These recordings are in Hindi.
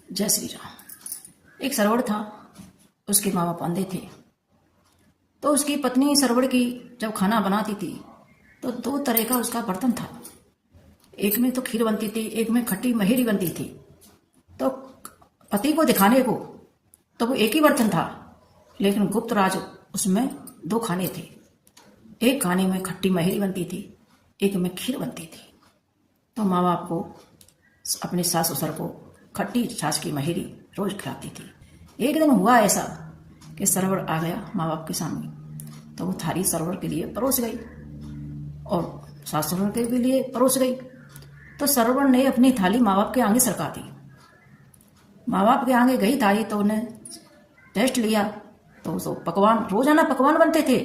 जय श्री राम। एक सरवड़ था, उसके माँ बाप अंधे थे। तो उसकी पत्नी सरवड़ की जब खाना बनाती थी तो दो तरह का उसका बर्तन था। एक में तो खीर बनती थी, एक में खट्टी महेरी बनती थी। तो पति को दिखाने को तो वो एक ही बर्तन था, लेकिन गुप्त राज उसमें दो खाने थे। एक खाने में खट्टी महेरी बनती थी, एक में खीर बनती थी। तो माँ बाप को, अपने सास ससुर को खट्टी छाछ की महेरी रोज खिलाती थी। एक दिन हुआ ऐसा कि सरवड़ आ गया माँ बाप के सामने, तो वो थाली सरवड़ के लिए परोस गई और सास ससुर के भी लिए परोस गई। तो सरवड़ ने अपनी थाली माँ बाप के आगे सरका दी। माँ बाप के आगे गई थाली तो उन्हें टेस्ट लिया तो पकवान, रोजाना पकवान बनते थे,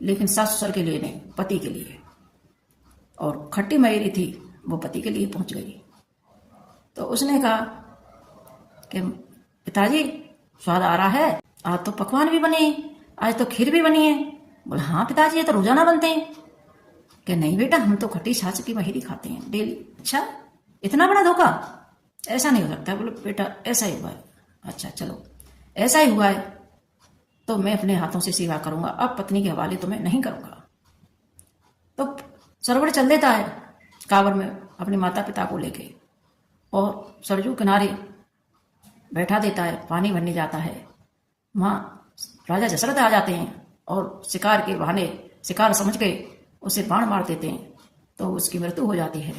लेकिन सास ससुर के लिए नहीं, पति के लिए। और खट्टी महेरी थी, वो पति के लिए पहुंच गई। तो उसने कहा कि पिताजी स्वाद आ रहा है, आज तो पकवान भी बने, आज तो खीर भी बनी है। बोले हाँ पिताजी, ये तो रोजाना बनते हैं। कि नहीं बेटा, हम तो खट्टी छाछ की महेरी खाते हैं डेली। अच्छा, इतना बड़ा धोखा, ऐसा नहीं हो सकता। बोले बेटा ऐसा ही हुआ है। अच्छा चलो, ऐसा ही हुआ है तो मैं अपने हाथों से सेवा करूंगा, अब पत्नी के हवाले तो मैं नहीं करूंगा। तो सरवड़ चल देता है कांवर में अपने माता पिता को लेके और सरजू किनारे बैठा देता है, पानी भरने जाता है। वहां राजा दशरथ आ जाते हैं और शिकार के बहाने, शिकार समझ के उसे बाण मार देते हैं, तो उसकी मृत्यु हो जाती है।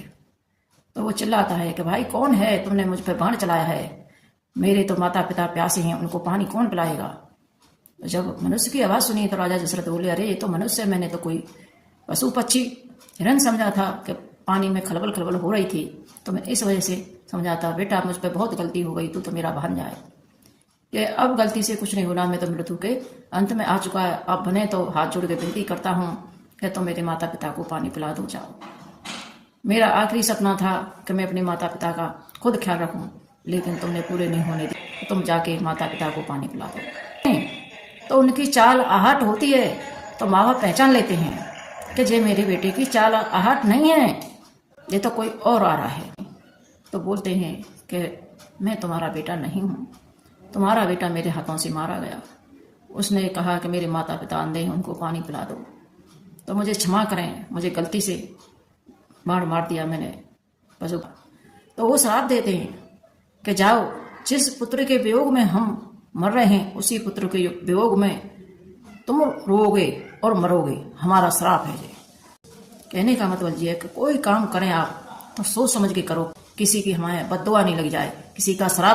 तो वो चिल्लाता है कि भाई कौन है, तुमने मुझ पर बाण चलाया है, मेरे तो माता पिता प्यासे हैं, उनको पानी कौन पिलाएगा। तो जब मनुष्य की आवाज सुनी तो राजा दशरथ बोले, अरे ये तो मनुष्य, मैंने तो कोई पशु पक्षी हिरन समझा था कि पानी में खलबल खलबल हो रही थी, तो मैं इस वजह से समझा था। बेटा मुझ पर बहुत गलती हो गई, तू तो मेरा भान जाए, कि अब गलती से कुछ नहीं होना, मैं तो मृत्यु के अंत में आ चुका है। अब बने तो हाथ जोड़ के विनती करता हूँ कि तुम मेरे माता पिता को पानी पिला दो, जाओ। मेरा आखिरी सपना था कि मैं अपने माता पिता का खुद ख्याल रखूं, लेकिन तुमने पूरे नहीं होने दिए, तुम जाके माता पिता को पानी पिला दो। तो उनकी चाल आहट होती है तो माँ बाप पहचान लेते हैं कि ये मेरे बेटे की चाल आहट नहीं है, ये तो कोई और आ रहा है। तो बोलते हैं कि मैं तुम्हारा बेटा नहीं हूँ, तुम्हारा बेटा मेरे हाथों से मारा गया। उसने कहा कि मेरे माता पिता अंधे हैं, उनको पानी पिला दो, तो मुझे क्षमा करें, मुझे गलती से बाण मार दिया मैंने पशु। तो वो श्राप देते हैं कि जाओ, जिस पुत्र के वियोग में हम मर रहे हैं, उसी पुत्र के वियोग में तुम रोओगे और मरोगे, हमारा श्राप है ये। कहने का मतलब ये है कि कोई काम करें आप तो सोच समझ के करो, किसी की हमारे बद्दुआ नहीं लग जाए, किसी का श्राप